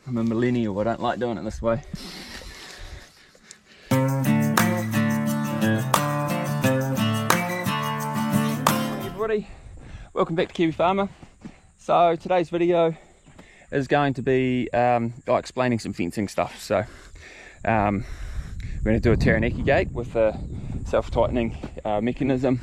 I'm a millennial, I don't like doing it this way. Morning everybody, welcome back to Kiwi Farmer. So today's video is going to be explaining some fencing stuff. So we're going to do a Taranaki gate with a self-tightening mechanism,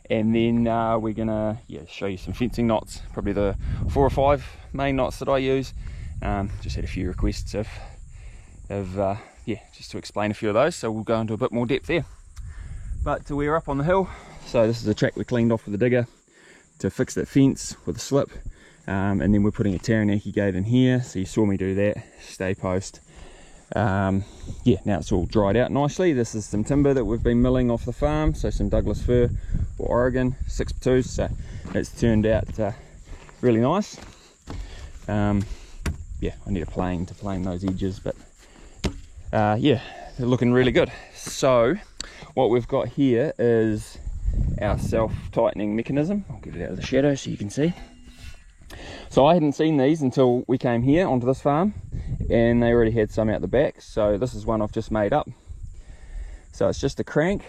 and then we're going to show you some fencing knots, probably the 4 or 5 main knots that I use. Just had a few requests of just to explain a few of those, so we'll go into a bit more depth there. But we're up on the hill, so this is a track we cleaned off with the digger to fix that fence with a slip, and then we're putting a Taranaki gate in here. So you saw me do that, stay post. Now it's all dried out nicely. This is some timber that we've been milling off the farm, so some Douglas fir or Oregon 6x2s, so it's turned out really nice. I need a plane to plane those edges, but they're looking really good. So what we've got here is our self-tightening mechanism. I'll get it out of the shadow so you can see. So I hadn't seen these until we came here onto this farm, and they already had some out the back. So this is one I've just made up. So it's just a crank.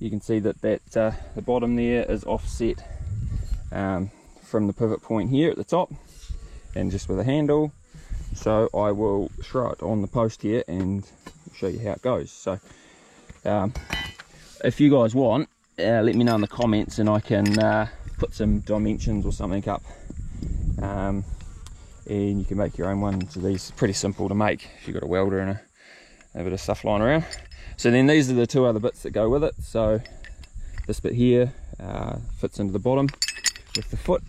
You can see that the bottom there is offset from the pivot point here at the top, and just with a handle. So I will throw it on the post here and show you how it goes. So if you guys want, let me know in the comments and I can put some dimensions or something up, and you can make your own one. So these are pretty simple to make if you've got a welder and a bit of stuff lying around. So then these are the 2 other bits that go with it. So this bit here fits into the bottom with the foot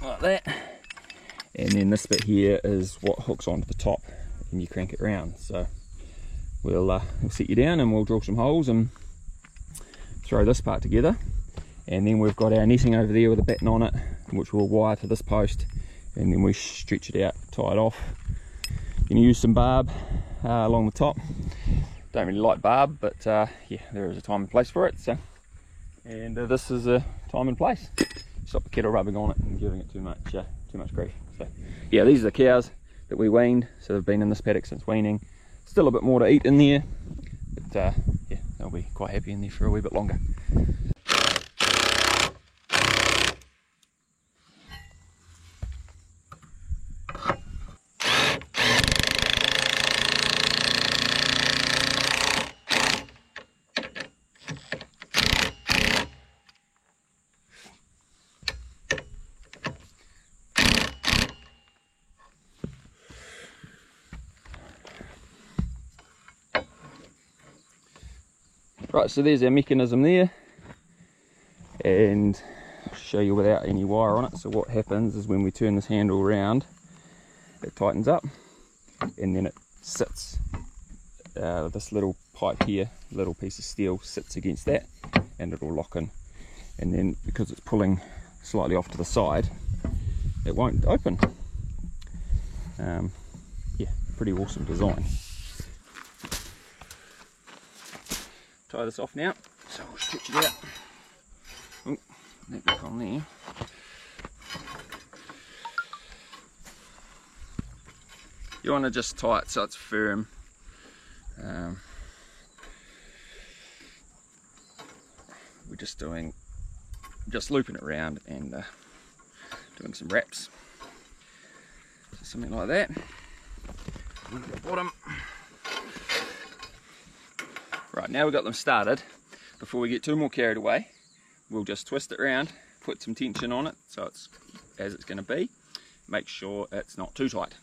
like that, and then this bit here is what hooks onto the top and you crank it round. So we'll set you down and we'll drill some holes and throw this part together, and then we've got our netting over there with a batten on it, which we'll wire to this post, and then we stretch it out, tie it off. You can use some barb along the top. Don't really like barb, but there is a time and place for it. So, and this is a time and place. Stop the kettle rubbing on it and giving it too much grief. So yeah, these are the cows that we weaned, so they've been in this paddock since weaning. Still a bit more to eat in there, but they'll be quite happy in there for a wee bit longer. Right, so there's our mechanism there, and I'll show you without any wire on it. So what happens is when we turn this handle around, it tightens up, and then it sits, this little pipe here, little piece of steel sits against that, and it'll lock in. And then because it's pulling slightly off to the side, it won't open. Pretty awesome design. Tie this off now, so we'll stretch it out. Oh, that back on there. You want to just tie it so it's firm. We're just looping it around and doing some wraps. So something like that. Look at the bottom. Right, now we've got them started. Before we get too more carried away, we'll just twist it around, put some tension on it so it's as it's going to be. Make sure it's not too tight.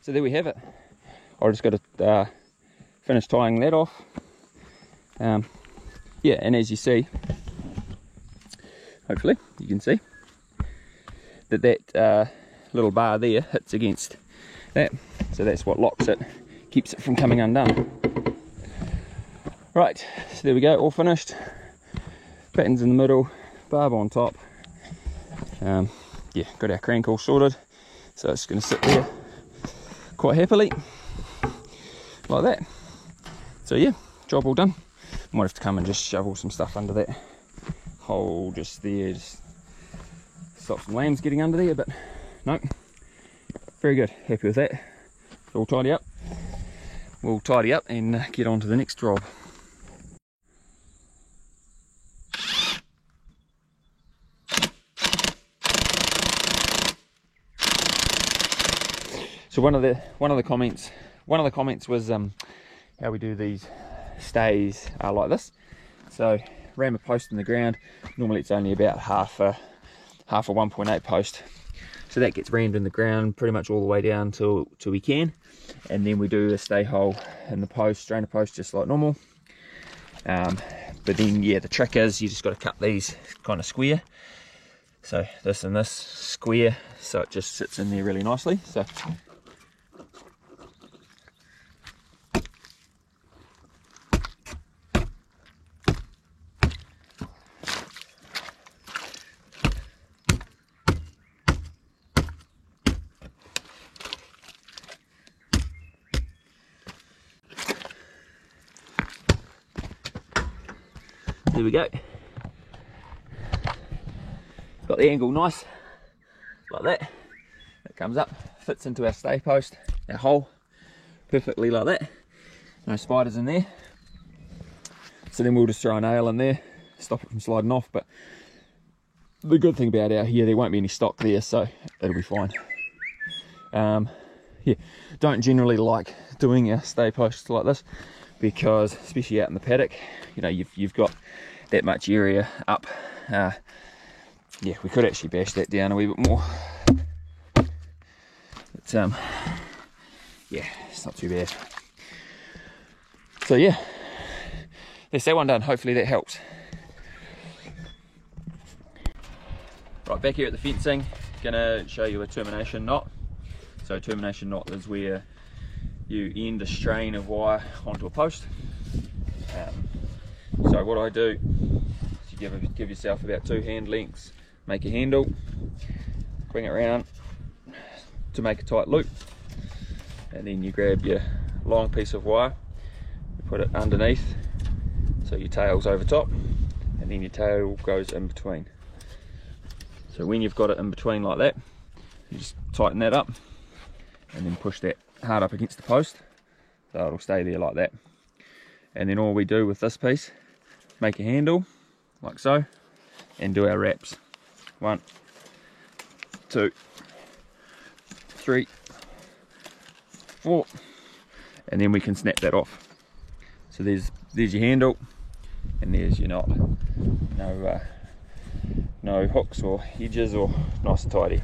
So there we have it. I just got to finish tying that off. And as you see, hopefully you can see that little bar there hits against that, so that's what locks it, keeps it from coming undone. Right, so there we go, all finished. Battens in the middle, barb on top. Got our crank all sorted, so it's going to sit there quite happily, like that. So yeah, job all done. Might have to come and just shovel some stuff under that hole just there, just stop some lambs getting under there, but no, very good, happy with that. All tidy up. We'll tidy up and get on to the next job. So one of the comments was how we do these stays like this. So ram a post in the ground. Normally it's only about half a 1.8 post. So that gets rammed in the ground pretty much all the way down till we can, and then we do a stay hole in the post, strainer post, just like normal. But then yeah, the trick is you just got to cut these kind of square. So this and this square, so it just sits in there really nicely. So there we go. Got the angle nice, like that. It comes up, fits into our stay post, our hole, perfectly like that. No spiders in there. So then we'll just throw a nail in there, stop it from sliding off. But the good thing about out here, there won't be any stock there, so it'll be fine. Yeah, don't generally like doing our stay posts like this, because especially out in the paddock, you know, you've got that much area up. Yeah, we could actually bash that down a wee bit more. But yeah, it's not too bad. So yeah, that's that one done. Hopefully that helps. Right, back here at the fencing, gonna show you a termination knot. So termination knot is where you end a strain of wire onto a post. So what I do is you give yourself about 2 hand lengths, make a handle, bring it around to make a tight loop, and then you grab your long piece of wire, you put it underneath, so your tail's over top, and then your tail goes in between. So when you've got it in between like that, you just tighten that up and then push that hard up against the post, so it'll stay there like that. And then all we do with this piece, make a handle like so, and do our wraps. 1, 2, 3, 4, and then we can snap that off. So there's your handle, and there's your knot. No hooks or edges, or nice and tidy.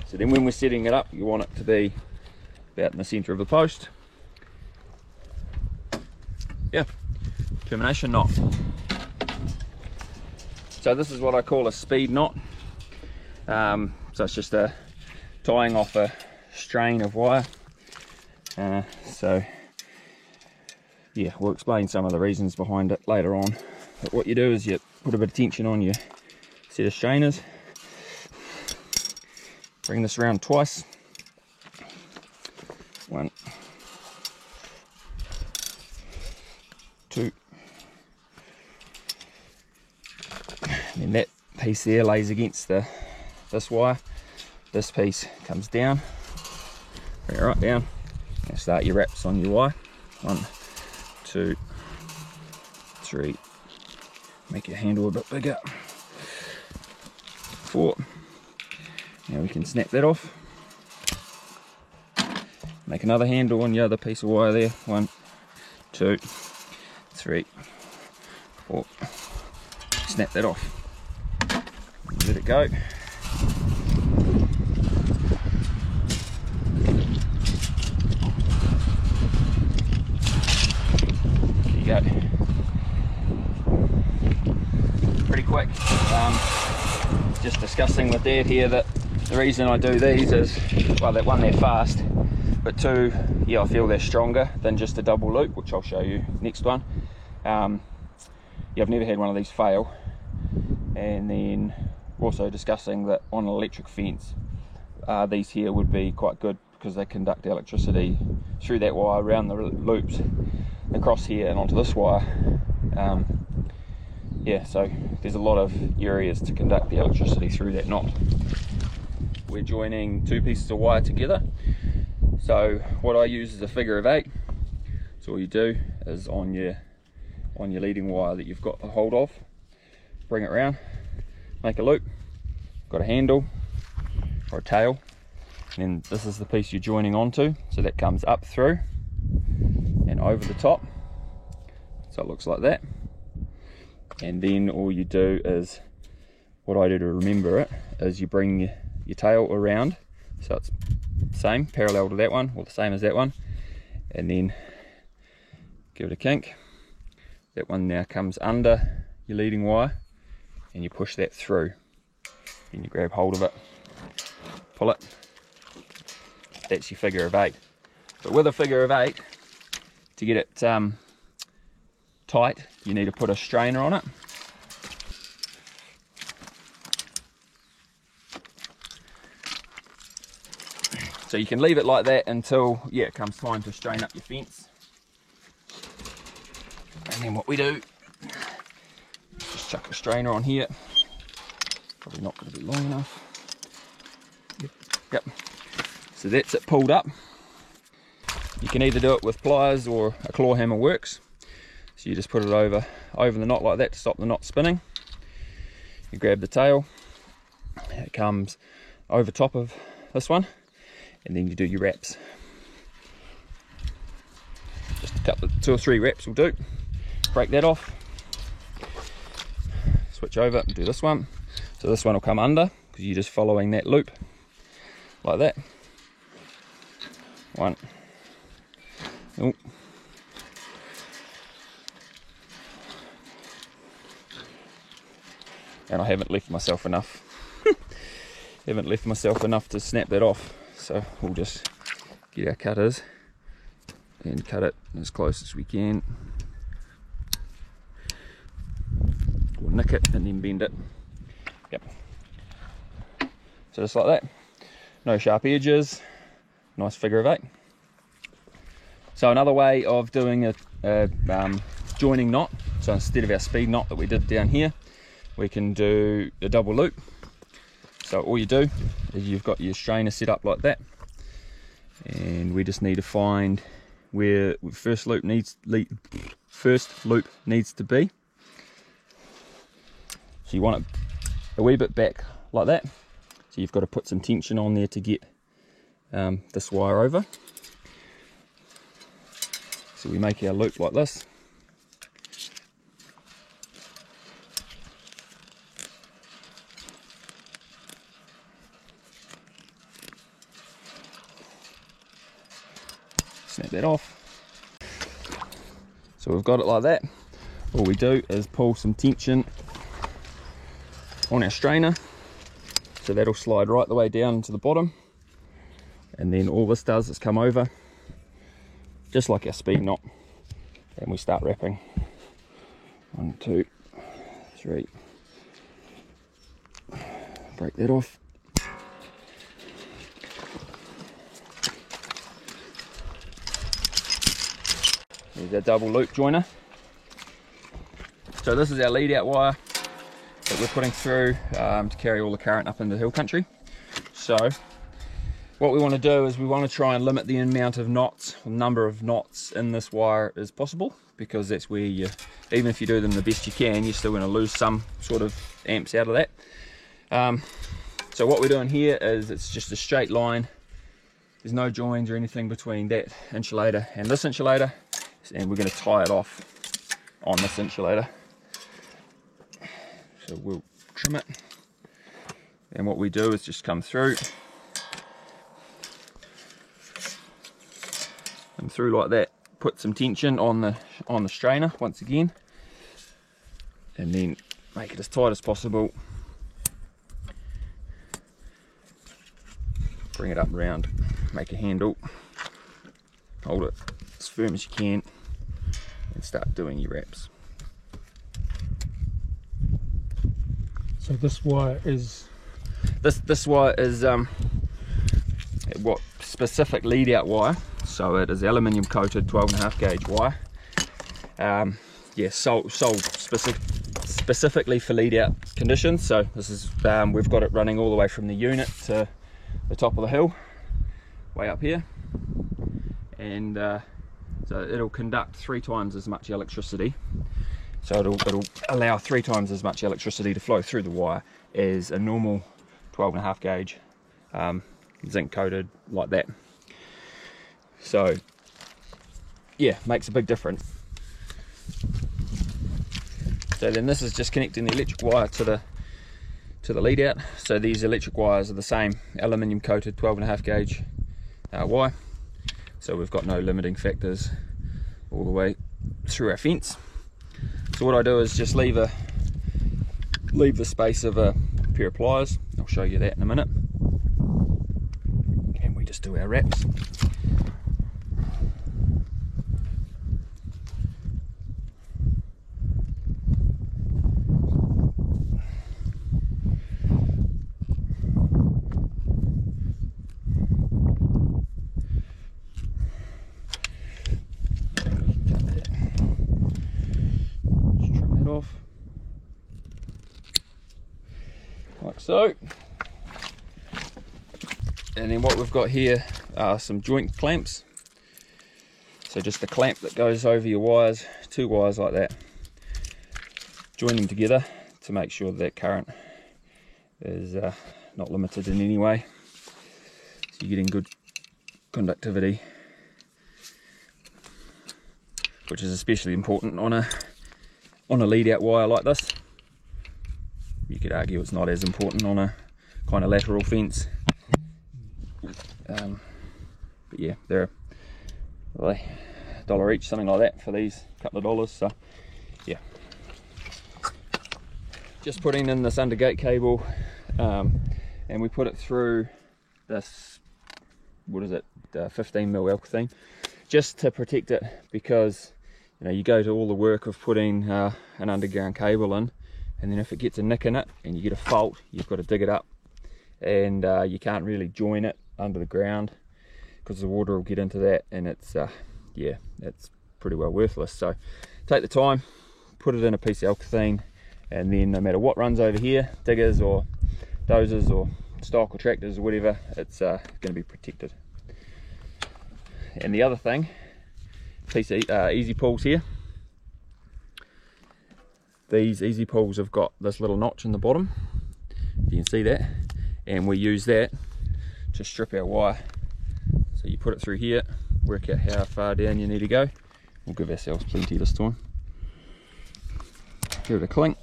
So then when we're setting it up, you want it to be about in the center of the post. Yeah, termination knot. So this is what I call a speed knot. So it's just a tying off a strain of wire. So yeah, we'll explain some of the reasons behind it later on. But what you do is you put a bit of tension on your set of strainers. Bring this around twice. 1, 2. And that piece there lays against this wire. This piece comes down. Bring it right down. And start your wraps on your wire. 1, 2, 3. Make your handle a bit bigger. 4. Now we can snap that off. Make another handle on the other piece of wire there. 1, 2, 3, 4. Snap that off. Let it go. There you go. Pretty quick. Just discussing with Dad here that the reason I do these is, well, that one, they're fast, but 2, yeah, I feel they're stronger than just a double loop, which I'll show you next one. Yeah, I've never had one of these fail. And then also discussing that on an electric fence, these here would be quite good because they conduct electricity through that wire around the loops across here and onto this wire. Yeah, so there's a lot of areas to conduct the electricity through that knot. We're joining 2 pieces of wire together. So what I use is a figure of 8. So all you do is on your leading wire that you've got a hold of, bring it around, make a loop, got a handle or a tail, and then this is the piece you're joining onto, so that comes up through and over the top, so it looks like that. And then all you do is, what I do to remember it, is you bring your tail around, so it's same, parallel to that one, or the same as that one, and then give it a kink. That one now comes under your leading wire, and you push that through, and you grab hold of it, pull it. That's your figure of 8. But with a figure of 8, to get it tight, you need to put a strainer on it. So you can leave it like that until, yeah, it comes time to strain up your fence. And then what we do, just chuck a strainer on here. Probably not going to be long enough. Yep. So that's it pulled up. You can either do it with pliers or a claw hammer works. So you just put it over the knot like that to stop the knot spinning. You grab the tail, it comes over top of this one, and then you do your wraps. Just a couple of 2 or 3 wraps will do. Break that off, switch over and do this one. So this one will come under because you're just following that loop like that. One. Oh. And I haven't left myself enough. Haven't left myself enough to snap that off. So we'll just get our cutters and cut it as close as we can. We'll nick it and then bend it. Yep. So just like that. No sharp edges. Nice figure of 8. So another way of doing a joining knot, so instead of our speed knot that we did down here, we can do a double loop. So all you do is you've got your strainer set up like that, and we just need to find where first loop needs to be. So you want it a wee bit back like that. So you've got to put some tension on there to get this wire over. So we make our loop like this. Snap that off. So we've got it like that. All we do is pull some tension on our strainer, so that'll slide right the way down to the bottom, and then all this does is come over just like our speed knot, and we start wrapping. 1, 2, 3. Break that off. There's our double loop joiner. So this is our lead out wire that we're putting through to carry all the current up into the hill country. So what we want to do is we want to try and limit the amount of knots, or number of knots in this wire as possible, because that's where you, even if you do them the best you can, you're still going to lose some sort of amps out of that. So what we're doing here is it's just a straight line. There's no joins or anything between that insulator and this insulator, and we're going to tie it off on this insulator. So we'll trim it, and what we do is just come through and through like that, put some tension on the strainer once again, and then make it as tight as possible. Bring it up around, make a handle, hold it as firm as you can, and start doing your wraps. So this wire is this wire is what specific lead out wire, so it is aluminium coated 12.5 gauge wire. Yeah, sold specifically for lead out conditions. So this is we've got it running all the way from the unit to the top of the hill, way up here, and so it'll conduct 3 times as much electricity. So it'll allow 3 times as much electricity to flow through the wire as a normal 12.5 gauge zinc coated like that. So yeah, makes a big difference. So then this is just connecting the electric wire to the lead out. So these electric wires are the same aluminium coated 12.5 gauge wire. So we've got no limiting factors all the way through our fence. So what I do is just leave the space of a pair of pliers. I'll show you that in a minute. And we just do our wraps. Off like so, and then what we've got here are some joint clamps. So just the clamp that goes over your wires, 2 wires like that, join them together to make sure that current is not limited in any way, so you're getting good conductivity, which is especially important on a lead out wire like this. You could argue it's not as important on a kind of lateral fence, but yeah, they're $1 each, something like that, for these couple of dollars. So yeah, just putting in this under gate cable, and we put it through this, what is it, 15mm Alcathene, just to protect it, because you know, you go to all the work of putting an underground cable in, and then if it gets a nick in it and you get a fault, you've got to dig it up, and you can't really join it under the ground because the water will get into that, and it's yeah, it's pretty well worthless. So take the time, put it in a piece of Alcathene, and then no matter what runs over here, diggers or dozers or stock or tractors or whatever, it's going to be protected. And the other thing, piece of easy pulls here. These easy pulls have got this little notch in the bottom, you can see that, and we use that to strip our wire. So you put it through here, work out how far down you need to go. We'll give ourselves plenty this time. Give it a clink.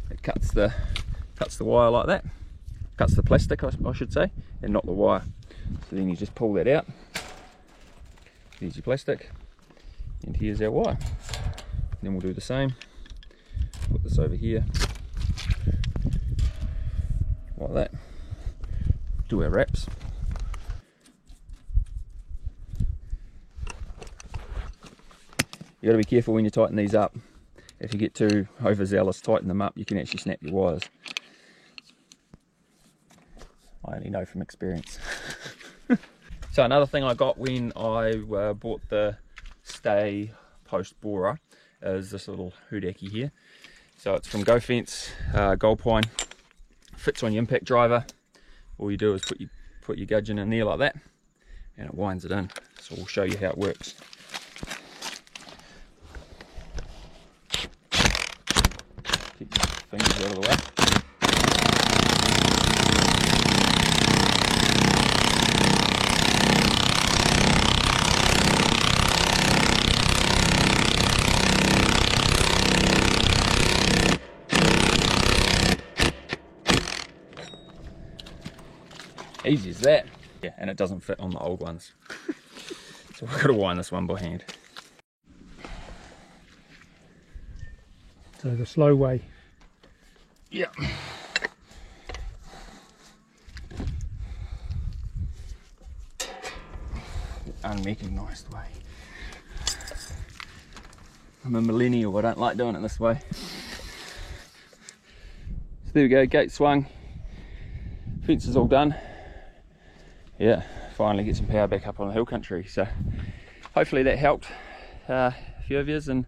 It cuts the wire like that, cuts the plastic I should say, and not the wire. So then you just pull that out. Here's your plastic, and here's our wire. Then we'll do the same. Put this over here, like that. Do our wraps. You got to be careful when you tighten these up. If you get too overzealous, tighten them up, you can actually snap your wires. I only know from experience. So another thing I got when I bought the Stay Post Borer is this little hoodaki here. So it's from GoFence, Gold Pine. Fits on your impact driver. All you do is put your gudgeon in there like that, and it winds it in. So we'll show you how it works. Keep your fingers out of the way. Easy as that. Yeah, and it doesn't fit on the old ones. So we've got to wind this one by hand. So the slow way. Yeah. The unmechanized way. I'm a millennial, I don't like doing it this way. So there we go, gate swung, fence is all done. yeah, finally get some power back up on the hill country. So hopefully that helped a few of yous and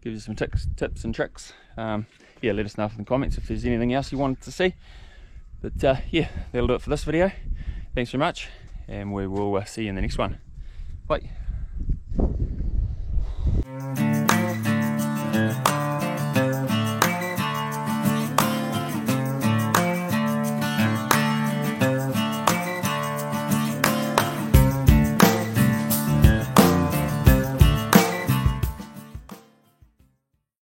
gives you some tips and tricks. Yeah, let us know in the comments if there's anything else you wanted to see. But yeah, that'll do it for this video. Thanks very much, and we will see you in the next one. Bye.